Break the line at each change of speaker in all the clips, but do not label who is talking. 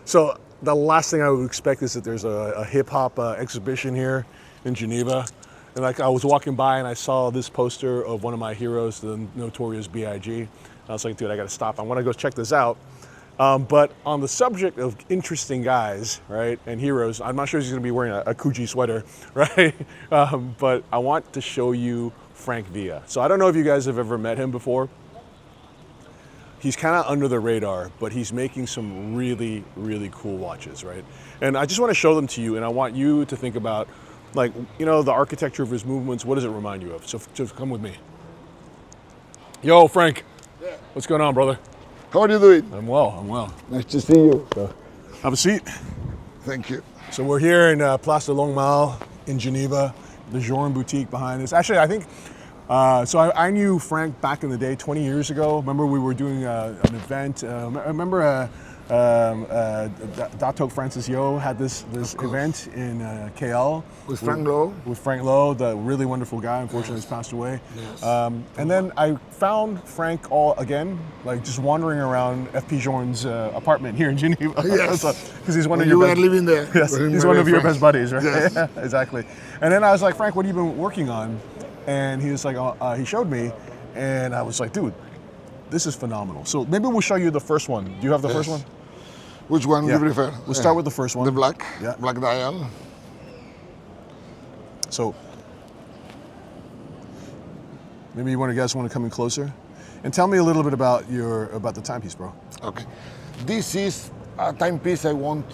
So the last thing I would expect is that there's a hip hop exhibition here in Geneva. And like I was walking by and I saw this poster of one of my heroes, the notorious B.I.G. I was like, dude, I gotta stop. I wanna go check this out. But on the subject of interesting guys, right, and heroes, I'm not sure he's gonna be wearing a Gucci sweater, right? But I want to show you Franc Vila. So I don't know if you guys have ever met him before. He's kind of under the radar, but he's making some really, really cool watches, right? And I just want to show them to you, and I want you to think about, like, you know, the architecture of his movements. What does it remind you of? So just come with me. Yo, Frank.
Yeah.
What's going on, brother?
How are you doing?
I'm well.
Nice to see you.
So, have a seat.
Thank you.
So we're here in Place de Longue Mile in Geneva, the Journe boutique behind us. Actually, I think, so I knew Frank back in the day, 20 years ago. Remember we were doing an event. Remember Dato Francis Yo had this event in KL.
With Frank Lowe?
With Frank Lowe, the really wonderful guy, unfortunately has passed away.
Yes.
And then I found Frank like just wandering around FP Journe's apartment here in Geneva.
Yes.
Because he's one of
you
your
were living there.
Yes, he's one of your best buddies, right?
Yes.
Yeah, exactly. And then I was like, Frank, what have you been working on? And he was like, he showed me, and I was like, dude, this is phenomenal. So maybe we'll show you the first one. Do you have the first one?
Which one do you prefer?
We'll start with the first one.
The black?
Yeah.
Black dial.
So maybe you guys want to come in closer? And tell me a little bit about the timepiece, bro.
Okay. This is a timepiece I want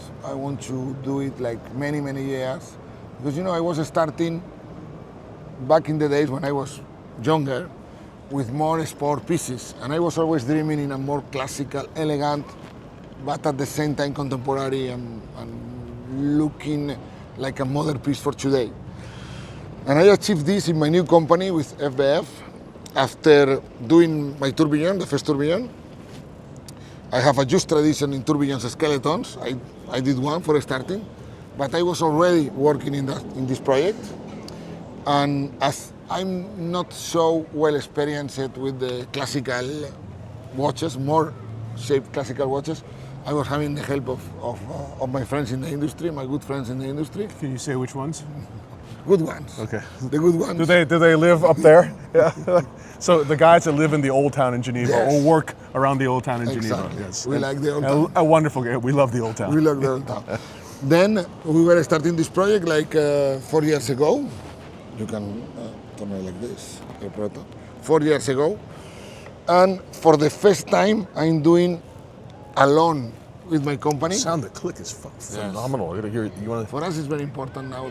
to do it like many years. Because, you know, I was starting back in the days when I was younger with more sport pieces, and I was always dreaming in a more classical, elegant, but at the same time contemporary and looking like a modern piece for today. And I achieved this in my new company with FBF after doing my tourbillon, the first tourbillon. I have a just tradition in tourbillons skeletons. I did one for starting, but I was already working in this project. And as I'm not so well experienced with the classical watches, more shaped classical watches, I was having the help of my friends in the industry, my good friends in the industry.
Can you say which ones?
Good ones.
Okay.
The good ones.
Do they live up there? Yeah. So the guys that live in the old town in Geneva,
Yes.
or work around the old town in
Exactly.
Geneva. Yes.
We like the old town.
A wonderful. We love the old town.
We like the old town. Then we were starting this project like 4 years ago. You can turn it like this, 4 years ago. And for the first time, I'm doing alone with my company.
The sound of the click is phenomenal. You want to?
For us, it's very important now.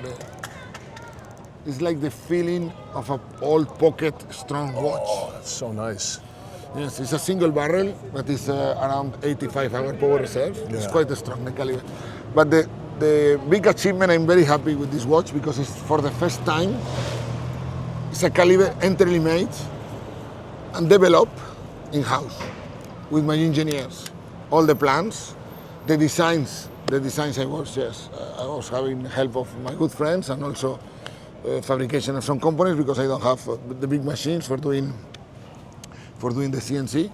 It's like the feeling of an old pocket strong watch.
Oh, that's so nice.
Yes, it's a single barrel, but it's around 85 hour power reserve.
Yeah.
It's quite a strong, the caliber. But the big achievement, I'm very happy with this watch because it's for the first time, it's a caliber entirely made and developed in-house with my engineers. All the plans, the designs I was having help of my good friends and also fabrication of some components because I don't have the big machines for doing the CNC,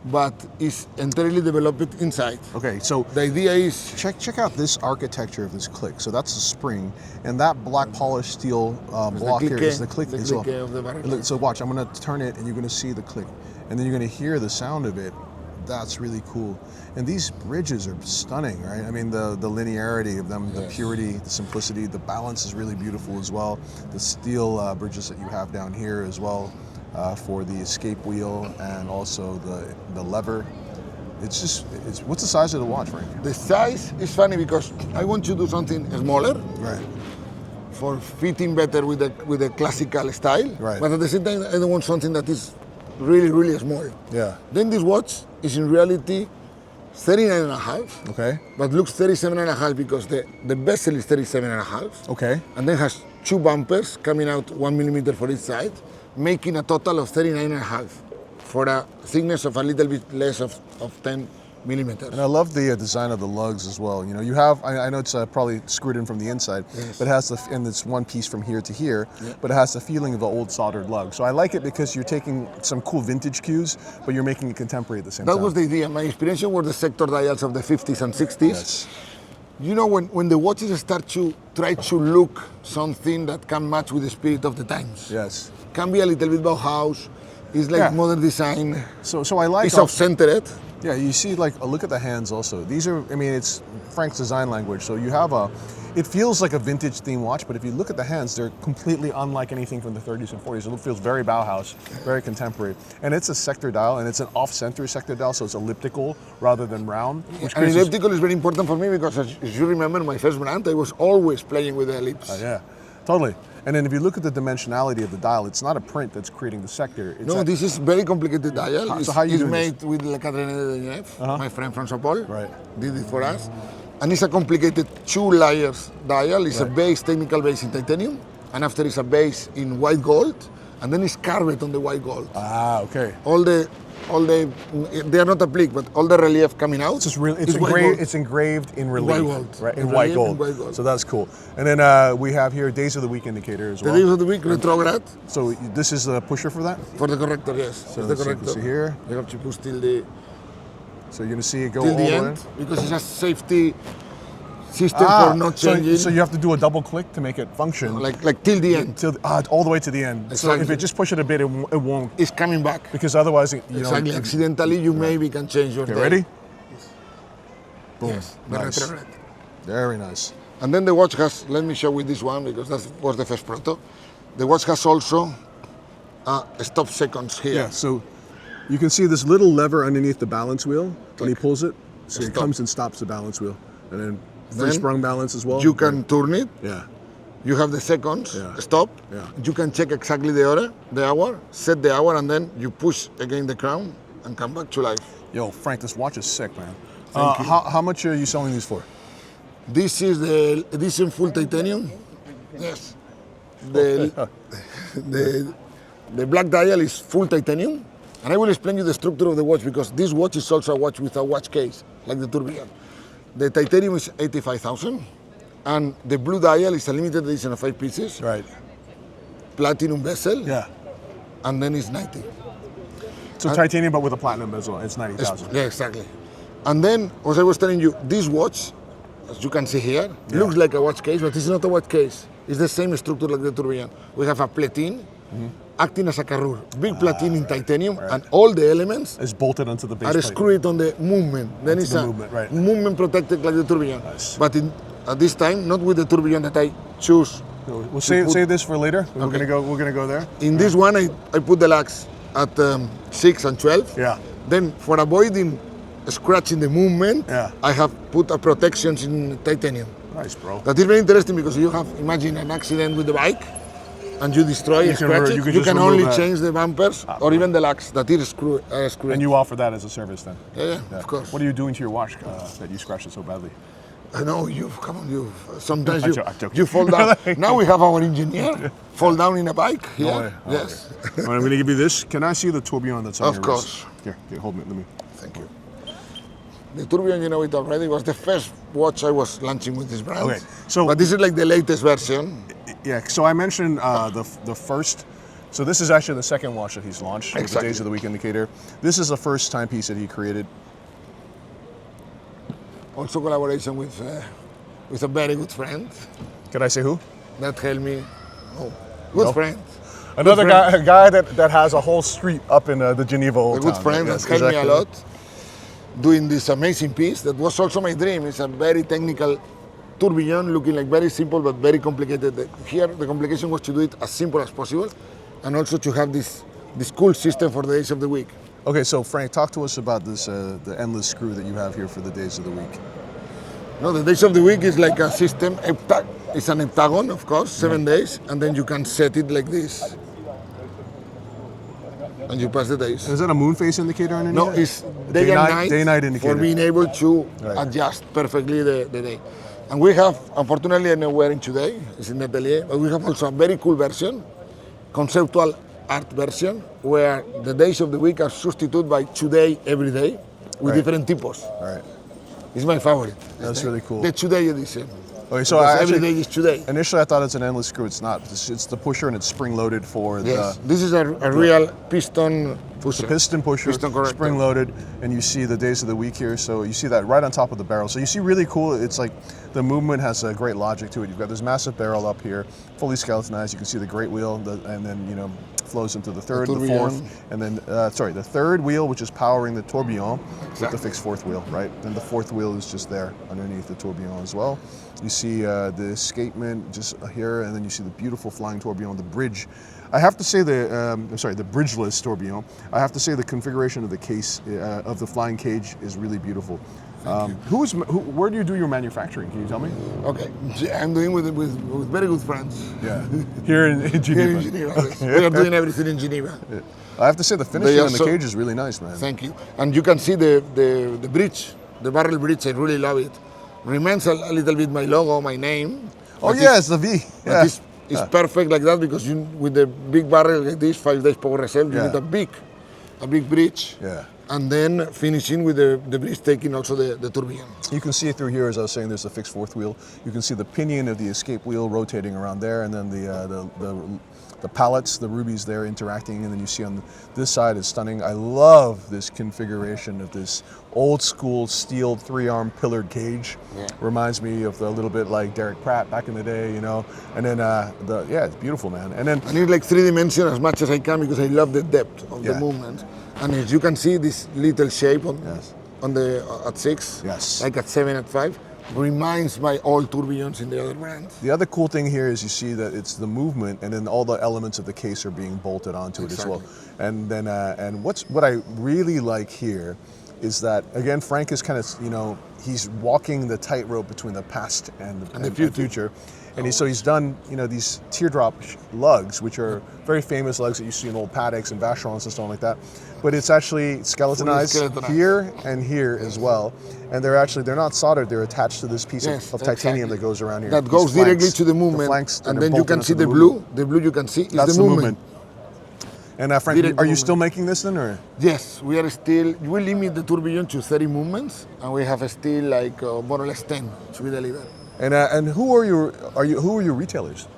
but it's entirely developed inside.
Okay, so
The idea is
check out this architecture of this click. So that's the spring, and that black polished steel block here is the click.
The click of the barrel.
So watch, I'm going to turn it, and you're going to see the click, and then you're going to hear the sound of it. That's really cool. And these bridges are stunning, right? I mean, the linearity of them, the purity, the simplicity, the balance is really beautiful as well. The steel bridges that you have down here as well for the escape wheel and also the lever. It's what's the size of the watch, Frank?
the size is funny because I want to do something smaller.
Right.
For fitting better with the classical style.
Right.
But at the same time, I don't want something that is really small.
Yeah.
Then this watch is in reality 39 and a half.
Okay.
But looks 37 and a half because the bezel is 37 and a half.
Okay.
And then has two bumpers coming out 1 millimeter for each side, making a total of 39 and a half for a thickness of a little bit less of 10 millimeters.
And I love the design of the lugs as well. You know, you have, I know it's probably screwed in from the inside,
Yes.
but it has and it's one piece from here to here, but it has the feeling of an old soldered lug. So I like it because you're taking some cool vintage cues, but you're making it contemporary at the same
That
time.
was the idea. My inspiration was the sector dials of the 50s and 60s.
Yes.
You know, when the watches start to try to look something that can match with the spirit of the times.
Yes.
Can be a little bit Bauhaus. It's like
Yeah.
modern design.
So I like
It's off-centered.
Yeah, you see, like, look at the hands also. These are, I mean, it's Frank's design language. So you have it feels like a vintage theme watch, but if you look at the hands, they're completely unlike anything from the 30s and 40s. It feels very Bauhaus, very contemporary. And it's a sector dial, and it's an off-center sector dial, so it's elliptical rather than round. Which
And
creates
elliptical is very important for me because, as you remember, my first brand, I was always playing with the ellipse.
yeah, totally. And then if you look at the dimensionality of the dial, it's not a print that's creating the sector. It's
No, this is very complicated dial.
So how are you
it's
doing
made with La Cadrena de Genève, my friend from Sao Paulo.
Right.
Did it for us. And it's a complicated 2 layers dial. It's a base, technical base in titanium, and after it's a base in white gold, and then it's carved on the white gold.
Ah, okay.
All the, they are not applique, but all the relief coming out.
It's just really,
is white gold.
it's engraved in relief,
white gold.
right? In
In
white
relief
gold.
in white gold.
So that's cool. And then we have here days of the week indicator as
The
well.
days of the week, retrograde,
So this is the pusher for that.
for the corrector, yes.
So
It's the
let's see,
corrector.
see here.
You have to push till the
So you're gonna see it go all
till
the
the
way.
end because it's a safety system for not changing.
So you have to do a double click to make it function.
like till the end.
Till all the way to the end. So if
Exactly.
it just push it a bit, it won't.
It's coming back.
Because otherwise, you know.
Exactly. Accidentally, you maybe can change your
Okay,
day.
ready? Boom.
Yes. The
Nice.
retrograde.
Very nice.
And then the watch has. Let me show you this one because that was the first proto. The watch has also stop seconds here.
Yeah. So you can see this little lever underneath the balance wheel when he pulls it. So it
Stop.
comes and stops the balance wheel, and then free
Then
sprung balance as well.
You can turn it.
Yeah.
You have the seconds.
Yeah.
Stop.
Yeah.
You can check exactly the hour, set the hour, and then you push again the crown and come back to life.
Yo, Frank, this watch is sick, man.
Thank you.
How much are you selling these for?
This is the edition full titanium. Yes. The black dial is full titanium. And I will explain you the structure of the watch because this watch is also a watch with a watch case, like the tourbillon. The titanium is 85,000 and the blue dial is a limited edition of 5 pieces,
Right.
platinum bezel,
Yeah.
and then it's 90.
So titanium, but with a platinum bezel. It's 90,000.
Yeah, exactly. And then, as I was telling you, this watch, as you can see here, looks like a watch case, but it's not a watch case. It's the same structure like the tourbillon. We have a platine acting as a carrure, big platine in titanium, and all the elements
It's bolted onto the base
are
plate.
screwed on the movement. Then
Onto
it's
the
a
movement, right.
movement protected like the tourbillon.
Nice.
But at this time, not with the tourbillon that I choose.
We'll save this for later. We're gonna go there.
In this one, I put the lugs at 6 and 12.
Yeah.
Then for avoiding scratching the movement,
Yeah.
I have put a protections in titanium.
Nice, bro.
That is very interesting because you have, imagine an accident with the bike and you destroy
You
and
can
scratch
re-
it.
you can
You
just
can
remove
only
that.
change the bumpers or even the lugs that is screwed.
And you offer that as a service then?
Yeah, of course.
What are you doing to your watch that you scratched it so badly?
I know come on, sometimes
I'm joking.
you fall down. Now we have our engineer fall down in a bike here.
way. Oh,
Yes.
All right, I'm gonna give you this. Can I see the tourbillon that's on
Of
your
course.
wrist? Here, hold me. Let me.
Thank you. The tourbillon, you know it already, was the first watch I was launching with this brand.
Okay, so-
but this is like the latest version.
Yeah. So I mentioned the first. So this is actually the second watch that he's launched. The
Exactly.
Days of the Week indicator. This is the first timepiece that he created.
Also collaboration with a very good friend
Can I say who?
that helped me. Oh, good
No.
friend.
Another
friend.
guy, a guy that has a whole street up in the Geneva
A
Old
good
Town.
friend
Yes,
that helped me a
exactly.
lot doing this amazing piece that was also my dream. It's a very technical tourbillon looking like very simple but very complicated. Here the complication was to do it as simple as possible and also to have this cool system for the days of the week.
Okay, so Frank, talk to us about this the endless screw that you have here for the Days of the Week.
No, the days of the week is like a system. It's an heptagon, of course, 7 days, and then you can set it like this. And you pass the days.
Is that a moon phase indicator underneath?
No,
it?
it's day and night,
Day-night indicator.
for being able to
Right.
adjust perfectly the day. And we have, unfortunately, I'm not wearing today, it's in the atelier, but we have also a very cool version, conceptual art version, where the days of the week are substituted by today, every day. with different typos.
Right.
It's my favorite.
That's really cool.
The today edition.
Okay, so
Every day is today.
Initially, I thought it's an endless screw. It's not. It's the pusher, and it's spring-loaded for
Yes, this is a real piston pusher.
piston pusher, spring-loaded, and you see the days of the week here. So you see that right on top of the barrel. So you see really cool. It's like the movement has a great logic to it. You've got this massive barrel up here, fully skeletonized. You can see the great wheel, and then flows into the third, the fourth, and then the third wheel, which is powering the tourbillon with the fixed fourth wheel, right? And the fourth wheel is just there underneath the tourbillon as well. You see the escapement just here, and then you see the beautiful flying tourbillon, the bridge. I have to say the bridgeless tourbillon. I have to say the configuration of the case of the flying cage is really beautiful. Where do you do your manufacturing? Can you tell me?
Okay, I'm doing with very good friends.
Yeah, here in Geneva.
Here in Geneva. Yes. We are doing everything in Geneva.
Yeah. I have to say the finishing on the cage is really nice, man.
Thank you. And you can see the bridge, the barrel bridge. I really love it. Reminds a little bit my logo, my name.
Oh yeah, it's the V. Yeah.
It's perfect like that because with the big barrel like this, 5 days power reserve, you need a big bridge.
Yeah.
And then finishing with the bridge taking also the tourbillon.
You can see it through here, as I was saying, there's a fixed fourth wheel. You can see the pinion of the escape wheel rotating around there, and then the pallets, the rubies there interacting, and then you see on this side is stunning. I love this configuration of this old school steel 3-arm pillared cage. Yeah. Reminds me of a little bit like Derek Pratt back in the day, And then it's beautiful, man. And then
I need like 3-dimension as much as I can because I love the depth of the movement. And as you can see, this little shape at 6, like at 7, at 5, reminds my old tourbillons in the other brands.
The other cool thing here is you see that it's the movement, and then all the elements of the case are being bolted onto it as well. And then what I really like here is that, again, Frank is kind of, he's walking the tightrope between the past and the future. And so he's done, these teardrop lugs, which are very famous lugs that you see in old paddocks and Vacherons and stuff like that. But it's actually skeletonized here and here as well. And they're not soldered, they're attached to this piece of titanium that goes around here.
That goes directly to the movement. And then you can see the blue. The blue you can see is the movement.
And Frank, are you still making this then, or?
Yes, we are still. We limit the tourbillon to 30 movements, and we have still like more or less 10 to be delivered.
And who are your retailers?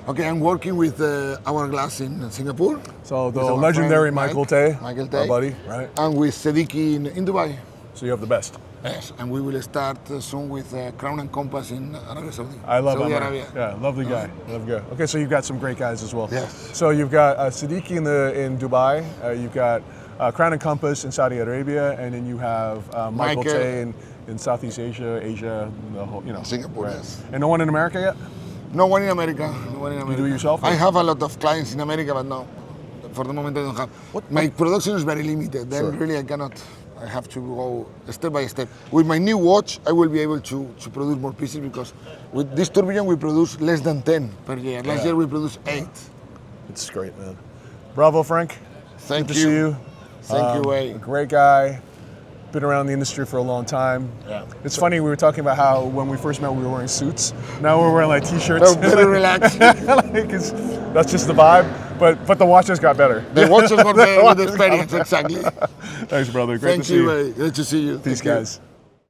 Okay, I'm working with Hourglass in Singapore.
So the legendary Michael Tay, our buddy, right?
And with Sediki in Dubai.
So you have the best.
Yes, and we will start soon with Crown and Compass in Arabia Saudi.
I love Saudi Arabia. Yeah, lovely guy. Okay, so you've got some great guys as well.
Yes.
So you've got Siddiqui in Dubai. You've got Crown and Compass in Saudi Arabia, and then you have Michael Tay in Southeast Asia, the whole,
Singapore. Right. Yes.
And no one in America yet?
No one in America.
You do it yourself?
I have a lot of clients in America, but no, for the moment I don't have. My production is very limited. Then really I cannot. I have to go step by step. With my new watch, I will be able to produce more pieces because with this tourbillon we produce less than 10 per year. Last year we produced 8.
It's great, man. Bravo, Frank.
Thank
Good
you.
to see you.
Thank you, Wei.
A great guy. Been around the industry for a long time. Yeah. It's funny, we were talking about how when we first met we were wearing suits. Now we're wearing like t-shirts.
Oh, very relaxed.
That's just the vibe. But the watches got better.
The watches got better with experience, exactly.
Thanks, brother. Great to see you.
Thank you, Great to see you.
Peace, guys.